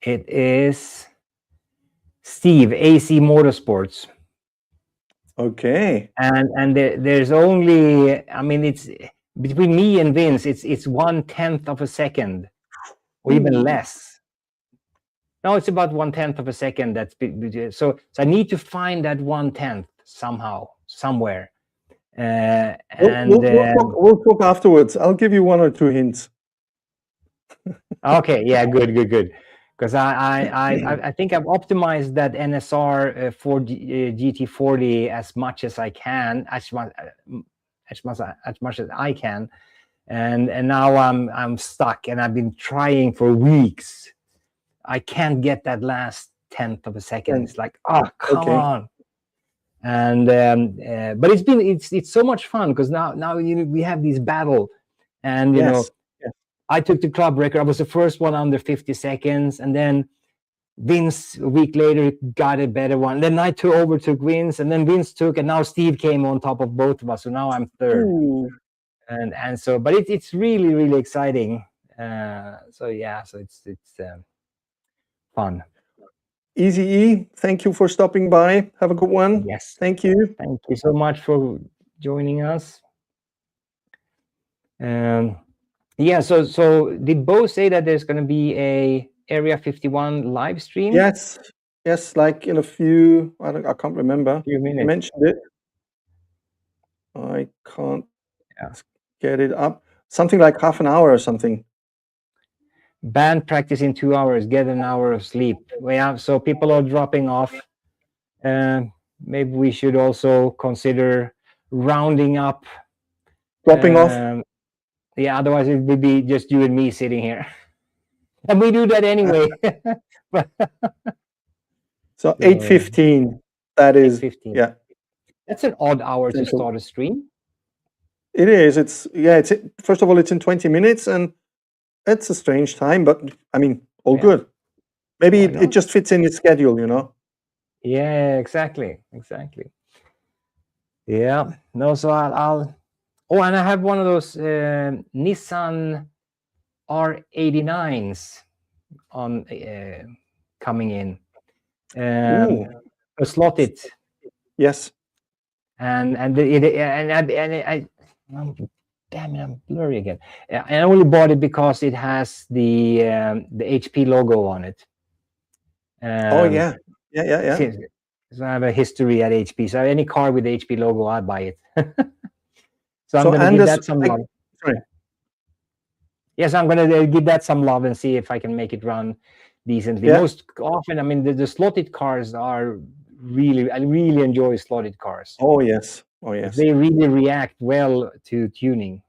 It is Steve, AC Motorsports. Okay. And there's only, I mean, it's between me and Vince, it's 1/10 of a second, or even less. No, it's about 1/10 of a second. So I need to find that 1/10 somehow, somewhere. We'll talk afterwards. I'll give you one or two hints. Okay, yeah, good. Because I think I've optimized that NSR for GT40 as much as I can, as much as I can, and now I'm stuck, and I've been trying for weeks. I can't get that last 10th of a second. It's like, oh, come on. And but it's so much fun, because now we have this battle, and you know. I took the club record. I was the first one under 50 seconds. And then Vince, a week later, got a better one. Then I overtook Vince. And then Vince took, and now Steve came on top of both of us. So now I'm third. Ooh. And so, but it's really, really exciting. So yeah, so it's fun. Easy E, thank you for stopping by. Have a good one. Yes. Thank you. Thank you so much for joining us. Yeah. So did Bo say that there's going to be a Area 51 live stream? Yes, like in a few, I can't remember. Few minutes. You mentioned it. I can't get it up. Something like half an hour or something. Band practice in 2 hours, get an hour of sleep. Yeah, so people are dropping off. Maybe we should also consider rounding up. Dropping off? Yeah, otherwise it would be just you and me sitting here. And we do that anyway. So 8:15, that is, 8:15. yeah. That's an odd hour to start a stream. It is. It's first of all, it's in 20 minutes, and it's a strange time, but I mean, all good. Maybe it just fits in its schedule, you know? Yeah, exactly. Yeah. No, so I'll. Oh, and I have one of those Nissan R89s on coming in. A Slothead. Yes. And damn it, I'm blurry again. I only bought it because it has the HP logo on it. Oh yeah. So I have a history at HP. So any car with the HP logo, I buy it. So I'm going to give that some love. Sorry. Yes, I'm going to give that some love and see if I can make it run decently. Yeah. Most often, I mean, the slotted cars are I really enjoy slotted cars. Oh yes. They really react well to tuning.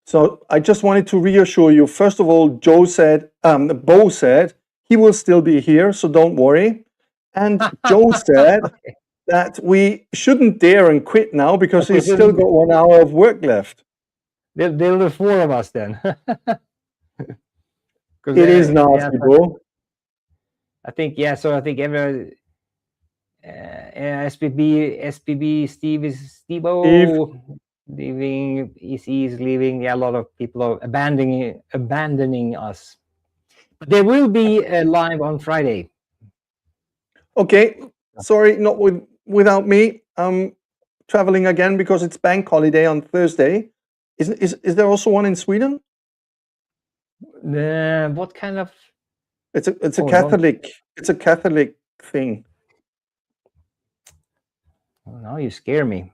So I just wanted to reassure you. First of all, Bo said he will still be here, so don't worry. And Joe said that we shouldn't dare and quit now because he's still got 1 hour of work left. There are the four of us then. It is nasty, Bo. I think SPB, Steve-O leaving, EC is leaving. Yeah, a lot of people are abandoning us. But there will be a live on Friday. Okay, sorry, not without me. I'm traveling again because it's bank holiday on Thursday. Is there also one in Sweden? What kind of? It's a Catholic. No. It's a Catholic thing. Oh, now you scare me.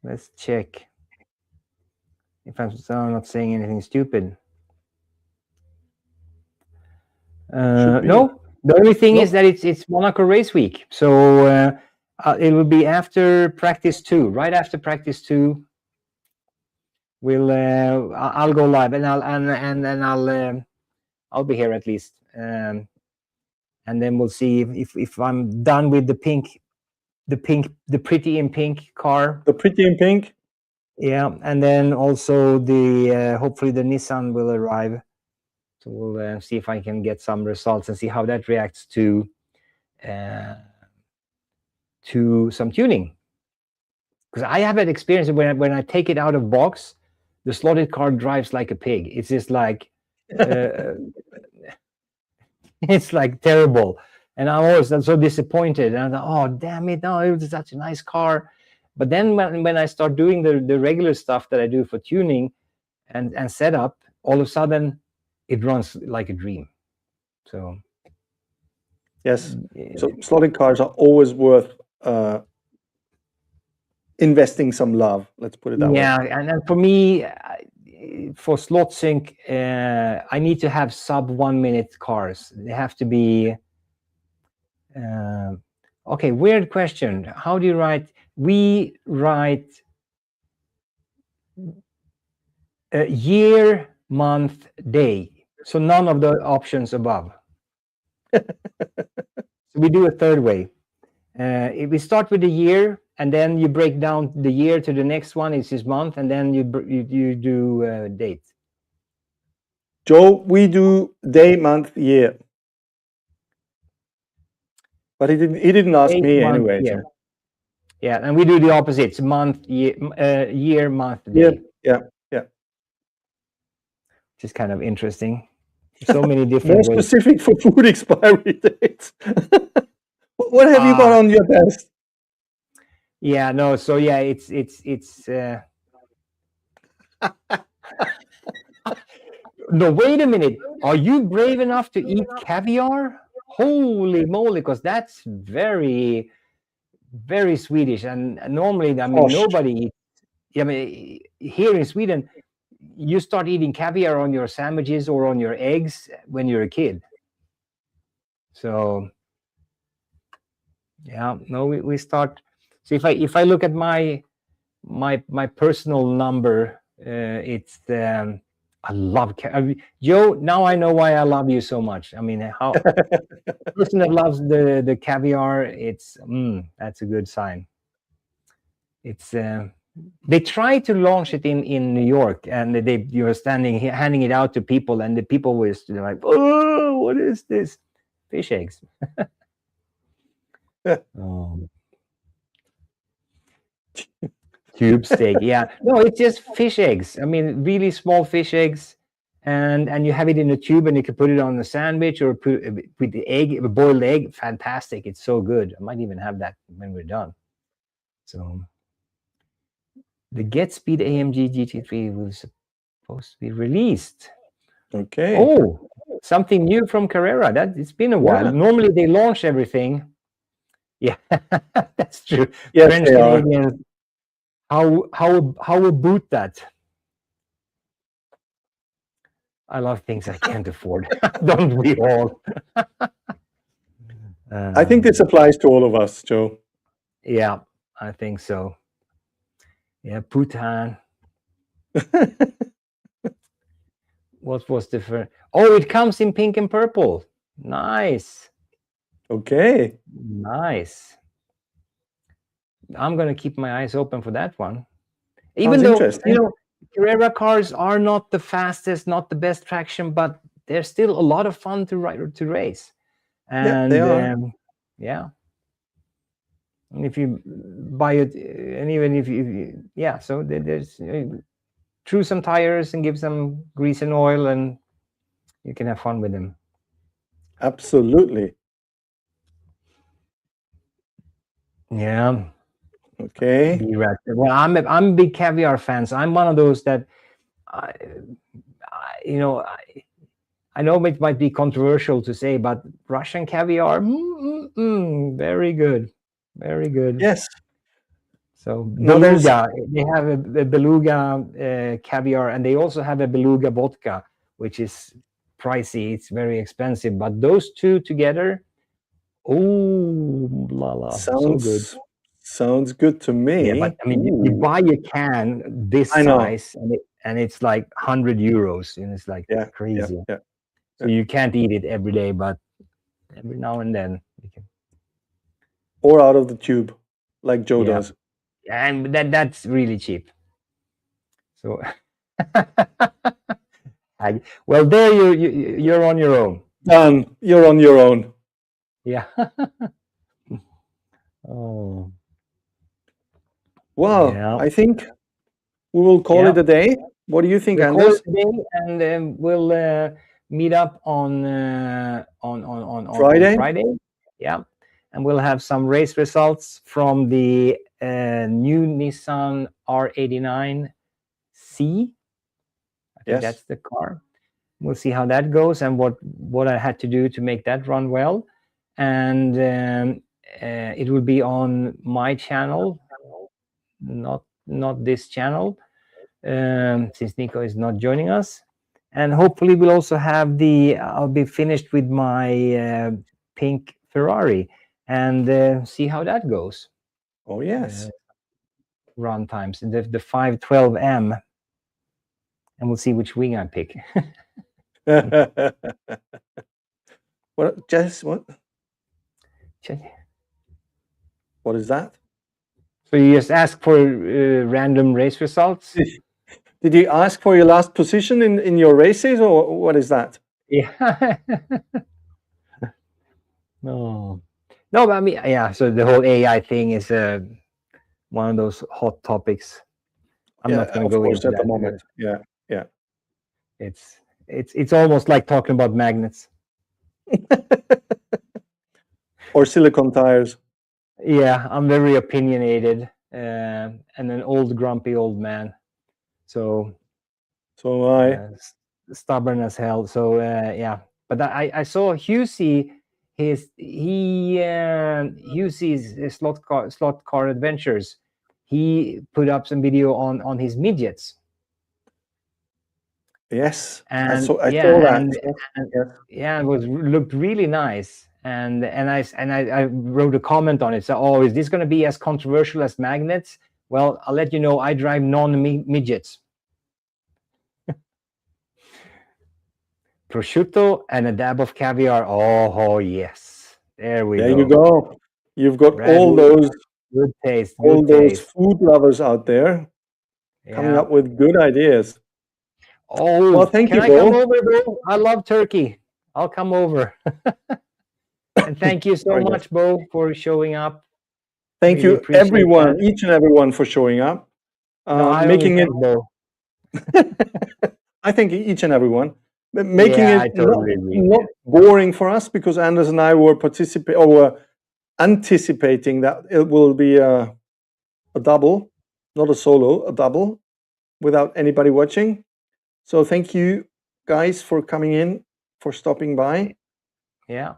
Let's check if I'm not saying anything stupid. No, the only thing is that it's Monaco race week, so it will be after practice 2. Right after practice 2, I'll go live, and I'll be here at least, and then we'll see if I'm done with the pretty in pink car. The pretty in pink. Yeah, and then also the hopefully the Nissan will arrive. So we'll see if I can get some results and see how that reacts to some tuning. Because I have an experience when I take it out of box, the slotted car drives like a pig. It's just like it's like terrible, and I'm always so disappointed. And I thought, oh damn it! No, it was such a nice car. But then when I start doing the regular stuff that I do for tuning and setup, all of a sudden it runs like a dream. So yes, so slotted cars are always worth investing some love. Let's put it that way. Yeah, and for me, for slot sync, I need to have sub 1 minute cars. They have to be. Okay, weird question. How do you write? We write year, month, day. So none of the options above. So we do a third way. If we start with the year, and then you break down the year to the next one, is his month, and then you do date. Joe, we do day, month, year. But he didn't ask day, me month, anyway. So. Yeah, and we do the opposites: month, year, month, day. Yeah. Which is kind of interesting. So many different more specific for food expiry dates. What have you got on your desk? Yeah, no. So yeah, it's no, wait a minute. Are you brave enough to eat caviar? Holy moly, because that's very, very Swedish. And normally, I mean, Posh. nobody eats. I mean, here in Sweden, you start eating caviar on your sandwiches or on your eggs when you're a kid. So yeah, no, we start. So if I look at my personal number, it's I love Joe. Now I know why I love you so much. I mean, how a person that loves the caviar, it's that's a good sign. It's they try to launch it in New York, and you're standing here handing it out to people, and the people were like, "Oh, what is this? Fish eggs." Oh. Cube steak, yeah. No, it's just fish eggs. I mean, really small fish eggs, and you have it in a tube, and you can put it on a sandwich or put with the egg, a boiled egg. Fantastic! It's so good. I might even have that when we're done. So the GetSpeed AMG GT3 was supposed to be released. Okay. Oh, something new from Carrera. That it's been a while. Yeah. Normally they launch everything. Yeah, that's true. Yes, French they are. Canadians. How about that? I love things I can't afford. Don't we all? I think this applies to all of us, Joe. Yeah, I think so. Yeah, Bhutan. What was the first? Oh, it comes in pink and purple. Nice. Okay. Nice. I'm gonna keep my eyes open for that one. Sounds Even though interesting. Carrera cars are not the fastest, not the best traction, but they're still a lot of fun to race. And Yeah, they are. yeah. And if you buy it, and even if you, yeah, so there's chew some tires and give some grease and oil, and you can have fun with them. Absolutely. Yeah. Okay. Well, I'm a big caviar fan, so I'm one of those that, I know it might be controversial to say, but Russian caviar, very good, very good. Yes. So Now beluga, they have a beluga caviar, and they also have a beluga vodka, which is pricey. It's very expensive, but those two together, oh la la, so good. Sounds good to me. Yeah, but I mean, you buy a can this I know. size, and it's like 100 euros, and it's like crazy. Yeah. So you can't eat it every day, but every now and then you can. Or out of the tube, like Joe does. And that's really cheap. So, well, there you're on your own. Done. You're on your own. Yeah. Oh. Well, Yeah. I think we will call it a day. What do you think, We'll Anders? call it a day, and we'll meet up on Friday. Friday. Yeah, and we'll have some race results from the new Nissan R89C. I think that's the car. We'll see how that goes and what I had to do to make that run well. And it will be on my channel, not this channel, since Nico is not joining us. And hopefully we'll also have I'll be finished with my pink Ferrari and see how that goes. Oh, yes. Run times, the 512M, and we'll see which wing I pick. What, Jess? What? What is that? So you just ask for random race results? Did you ask for your last position in your races, or what is that? Yeah. No, but I mean, yeah. So the whole AI thing is one of those hot topics. I'm not going to go into at that the moment. Yeah. It's almost like talking about magnets or silicone tires. Yeah, I'm very opinionated and an old grumpy old man. So stubborn as hell. So yeah, but I saw Husey's Slotcar adventures. He put up some video on his midgets. Yes, And I saw that. Yeah, it looked really nice. And I wrote a comment on it. So, oh, is this going to be as controversial as magnets? Well, I'll let you know. I drive non-midgets. Prosciutto and a dab of caviar. Oh yes, there we go. There you go. You've got Brad, all those good taste, all those food lovers out there coming up with good ideas. Oh, well, thank you, Can I come over, Bo? I love turkey. I'll come over. And thank you so much, Bo, for showing up. Thank you, everyone, each and everyone, for showing up. Making it. I think each and everyone making it not boring for us, because Anders and I were anticipating that it will be a double, not a solo, a double, without anybody watching. So thank you guys for coming in, for stopping by. Yeah.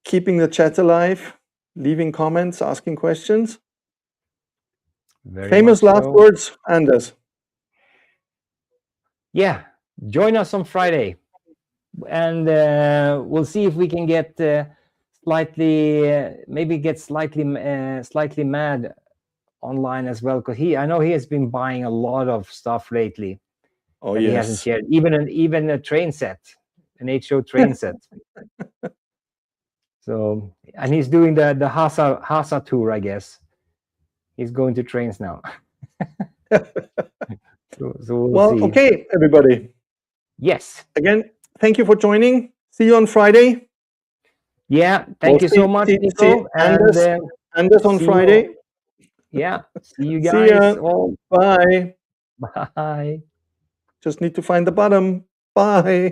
Keeping the chat alive, leaving comments, asking questions. Famous last words, Anders. Yeah, join us on Friday, and we'll see if we can get slightly mad online as well, because I know he has been buying a lot of stuff lately. Oh, that he hasn't shared, even a train set, an HO train set. So, and he's doing the Hasa tour, I guess. He's going to trains now. So we'll see. Okay, everybody. Yes. Again, thank you for joining. See you on Friday. Yeah, thank you so much, Nico. Anders on Friday. Yeah, see you guys. See ya. Bye. Bye. Just need to find the bottom. Bye.